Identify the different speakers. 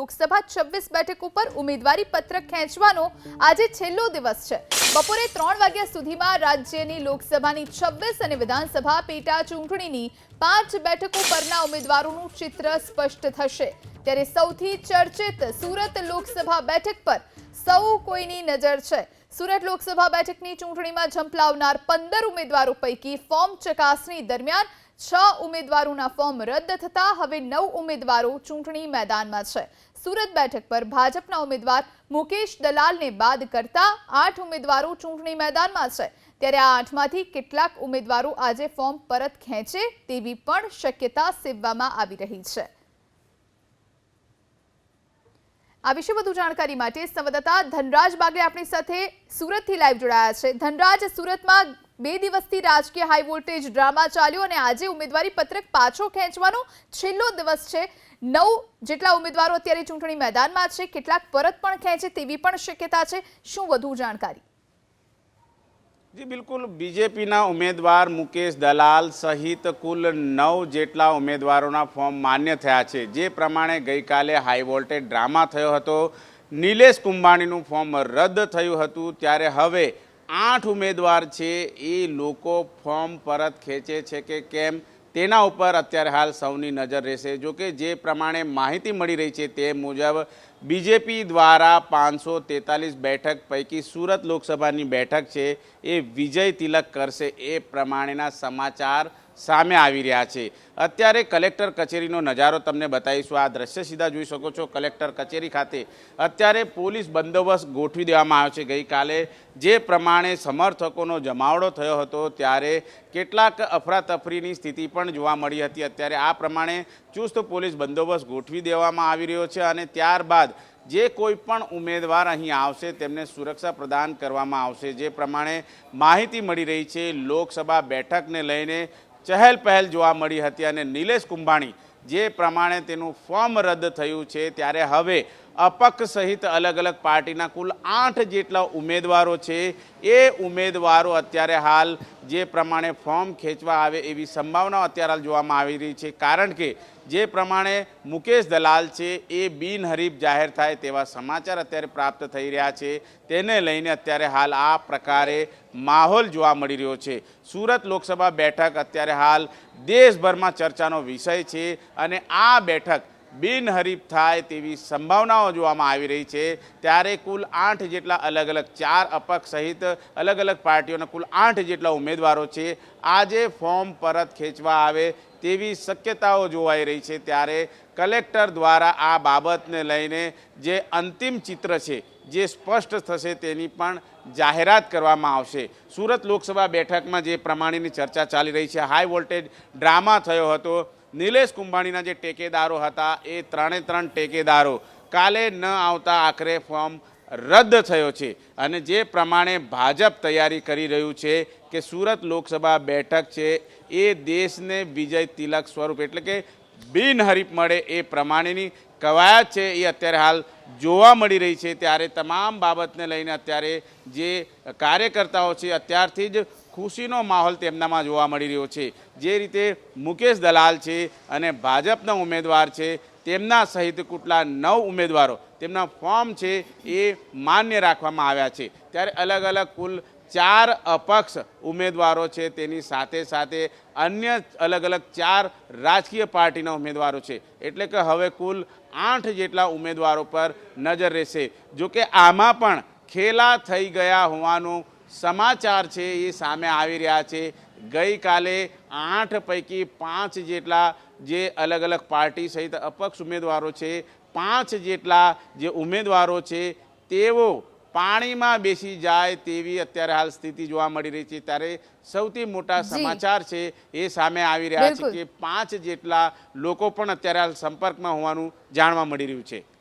Speaker 1: લોકસભા 26 બેઠક ઉપર ઉમેદવારી પત્રક ખેંચવાનો આજે છેલ્લો દિવસ છે। બપોરે 3 વાગ્યા સુધીમાં રાજ્યની લોકસભાની 26 અને વિધાનસભા પેટા ચૂંટણીની 5 બેઠકો પરના ઉમેદવારોનું ચિત્ર સ્પષ્ટ થશે। ત્યારે સૌથી ચર્ચિત સુરત લોકસભા બેઠક પર સૌ કોઈની નજર છે। સુરત લોકસભા બેઠકની ચૂંટણીમાં ઝંપલાવનાર 15 ઉમેદવારો પૈકી ફોર્મ ચકાસણી દરમિયાન 6 ઉમેદવારોના ફોર્મ રદ થતા હવે 9 ઉમેદવારો ચૂંટણી મેદાનમાં છે। સુરત બેઠક પર ભાજપના ઉમેદવાર મુકેશ દલાલને બાદ કરતા 8 ઉમેદવારો ચૂંટણી મેદાનમાં છે। ત્યારે આ 8માંથી કેટલાક ઉમેદવારો આજે ફોર્મ પરત ખેંચે તેવી પણ શક્યતા સેવવામાં આવી રહી છે। આ વિશે વધુ જાણકારી માટે સંવાદદાતા ધનરાજ બાગડે આપણી સાથે સુરતથી લાઈવ જોડાયા છે। ધનરાજ, સુરતમાં 2 દિવસથી રાજકીય હાઈ વોલ્ટેજ ડ્રામા ચાલ્યો અને આજે ઉમેદવારી પત્રક પાછો ખેંચવાનો છેલ્લો દિવસ છે। 9 જેટલા ઉમેદવારો અત્યારે ચૂંટણી મેદાનમાં છે, કેટલાક પરત પણ ખેંચે તેવી પણ શક્યતા છે। શું વધુ જાણકારી?
Speaker 2: જી બિલકુલ, બીજેપીના ઉમેદવાર મુકેશ દલાલ સહિત કુલ 9 જેટલા ઉમેદવારોના ફોર્મ માન્ય થયા છે। જે પ્રમાણે ગઈકાલે હાઈ વોલ્ટેજ ડ્રામા થયો હતો, નિલેશ કુંભાણીનું ફોર્મ રદ થયું હતું, ત્યારે હવે 8 ઉમેદવાર છે એ લોકો ફોર્મ પરત ખેંચે છે કે કેમ તેના ઉપર અત્યારે હાલ સૌની નજર રહેશે। જો કે જે પ્રમાણે માહિતી મળી રહી છે તે મુજબ બીજેપી દ્વારા 543 બેઠક પૈકી સુરત લોકસભાની બેઠક છે એ વિજય તિલક કરશે એ પ્રમાણેના સમાચાર સામે આવી રહ્યા છે। અત્યારે કલેક્ટર કચેરીનો નજારો તમને બતાવીશું। આ દ્રશ્ય સીધા જોઈ શકો છો, કલેક્ટર કચેરી ખાતે અત્યારે પોલીસ બંદોબસ્ત ગોઠવી દેવામાં આવ્યો છે। ગઈકાલે જે પ્રમાણે સમર્થકોનો જમાવડો થયો હતો ત્યારે કેટલાક અફરાતફરીની સ્થિતિ પણ જોવા મળી હતી। અત્યારે આ પ્રમાણે ચુસ્ત પોલીસ બંદોબસ્ત ગોઠવી દેવામાં આવી રહ્યો છે અને ત્યારબાદ જે કોઈ પણ ઉમેદવાર અહીં આવશે તેમને સુરક્ષા પ્રદાન કરવામાં આવશે। જે પ્રમાણે માહિતી મળી રહી છે, લોકસભા બેઠકને લઈને ચહેલ પહેલ જોવા મળી હતી અને નિલેશ કુંભાણી જે પ્રમાણે તેનું ફોર્મ રદ થયું છે ત્યારે હવે અપક્ષ સહિત અલગ અલગ પાર્ટીના કુલ 8 જેટલા ઉમેદવારો છે એ ઉમેદવારો અત્યારે હાલ જે પ્રમાણે ફોર્મ ખેંચવા આવે એવી સંભાવનાઓ અત્યારે હાલ જોવામાં આવી રહી છે। કારણ કે જે પ્રમાણે મુકેશ દલાલ છે એ બિનહરીફ જાહેર થાય તેવા સમાચાર અત્યારે પ્રાપ્ત થઈ રહ્યા છે, તેને લઈને અત્યારે હાલ આ પ્રકારે માહોલ જોવા મળી રહ્યો છે। સુરત લોકસભા બેઠક અત્યારે હાલ દેશભરમાં ચર્ચાનો વિષય છે અને આ બેઠક બિનહરીફ થાય તેવી સંભાવનાઓ જોવામાં આવી રહી છે। ત્યારે કુલ 8 જેટલા અલગ અલગ 4 અપક્ષ સહિત અલગ અલગ પાર્ટીઓના કુલ 8 જેટલા ઉમેદવારો છે આજે ફોર્મ પરત ખેંચવા આવે તેવી શક્યતાઓ જોવાઈ રહી છે। ત્યારે કલેક્ટર દ્વારા આ બાબતને લઈને જે અંતિમ ચિત્ર છે જે સ્પષ્ટ થશે તેની પણ જાહેરાત કરવામાં આવશે। સુરત લોકસભા બેઠકમાં જે પ્રમાણેની ચર્ચા ચાલી રહી છે, હાઈ વોલ્ટેજ ડ્રામા થયો હતો, નિલેશ કુંભાણીના જે ટેકેદારો હતા એ 3 ટેકેદારો કાલે ન આવતા આખરે ફોર્મ રદ થયો છે અને જે પ્રમાણે ભાજપ તૈયારી કરી રહ્યું છે કે સુરત લોકસભા બેઠક છે એ દેશને વિજય તિલક સ્વરૂપ એટલે કે બિનહરીફ મળે એ પ્રમાણેની કવાયત છે એ અત્યારે હાલ જોવા મળી રહી છે। ત્યારે તમામ બાબતને લઈને અત્યારે જે કાર્યકર્તાઓ છે અત્યારથી જ ખુશીનો માહોલ તેમનામાં જોવા મળી રહ્યો છે। જે રીતે મુકેશ દલાલ છે અને ભાજપના ઉમેદવાર છે તેમના સહિત કુટલા 9 ઉમેદવારો તેમના ફોર્મ છે એ માન્ય રાખવામાં આવ્યા છે। ત્યારે અલગ અલગ કુલ 4 અપક્ષ ઉમેદવારો છે, તેની સાથે સાથે અન્ય અલગ અલગ 4 રાજકીય પાર્ટીના ઉમેદવારો છે, એટલે કે હવે કુલ 8 જેટલા ઉમેદવારો પર નજર રહેશે। જો કે આમાં પણ ખેલા થઈ ગયા હોવાનું સમાચાર છે એ સામે આવી રહ્યા છે। ગઈકાલે 8 પૈકી 5 જેટલા જે અલગ અલગ પાર્ટી સહિત અપક્ષ ઉમેદવારો છે, 5 જેટલા જે ઉમેદવારો છે તેઓ પાણીમાં બેસી જાય તેવી અત્યારે હાલ સ્થિતિ જોવા મળી રહી છે। ત્યારે સૌથી મોટા સમાચાર છે એ સામે આવી રહ્યા છે કે 5 જેટલા લોકો પણ અત્યારે હાલ સંપર્કમાં હોવાનું જાણવા મળી રહ્યું છે।